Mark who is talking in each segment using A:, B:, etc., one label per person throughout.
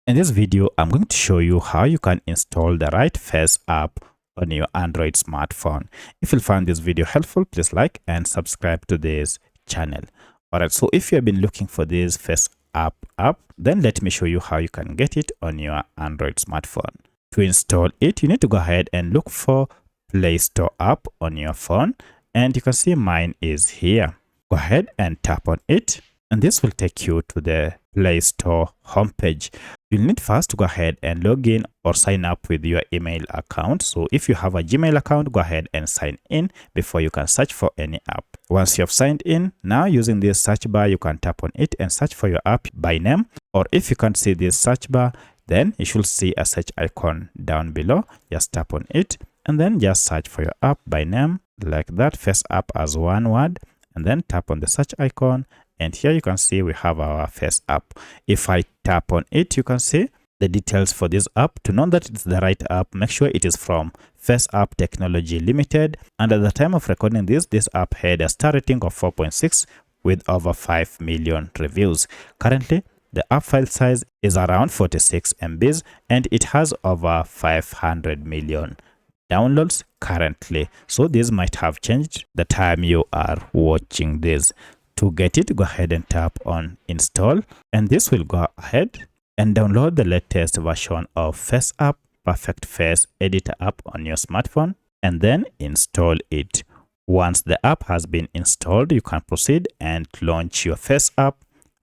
A: In this video, I'm going to show you how you can install the right FaceApp on your Android smartphone. If you found this video helpful, please like and subscribe to this channel. Alright, so if you have been looking for this FaceApp app, then let me show you how you can get it on your Android smartphone. To install it, you need to go ahead and look for Play Store app on your phone, and you can see mine is here. Go ahead and tap on it, and this will take you to the Play Store homepage. You'll need first to go ahead and log in or sign up with your email account. So if you have a Gmail account, go ahead and sign in before you can search for any app. Once you have signed in, now using this search bar, you can tap on it and search for your app by name. Or if you can't see this search bar, then you should see a search icon down below. Just tap on it and then just search for your app by name like that, FaceApp as one word, and then tap on the search icon. And here you can see we have our FaceApp. If I tap on it, you can see the details for this app. To know that it's the right app, make sure it is from FaceApp Technology Limited. And at the time of recording this app had a star rating of 4.6 with over 5 million reviews. Currently, the app file size is around 46 MBs and it has over 500 million downloads currently. So this might have changed the time you are watching this. To get it, go ahead and tap on install, and this will go ahead and download the latest version of FaceApp Perfect Face Editor app on your smartphone and then install it. Once the app has been installed, you can proceed and launch your FaceApp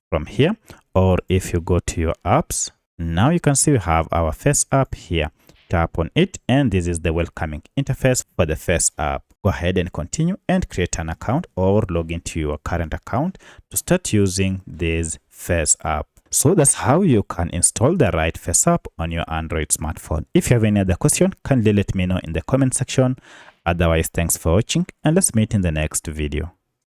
A: from here. Or if you go to your apps, now you can see we have our FaceApp here. Tap on it, and this is the welcoming interface for the FaceApp. Go ahead and continue and create an account or log into your current account to start using this FaceApp. So that's how you can install the right FaceApp on your Android smartphone. If you have any other question, kindly let me know in the comment section. Otherwise, thanks for watching and let's meet in the next video.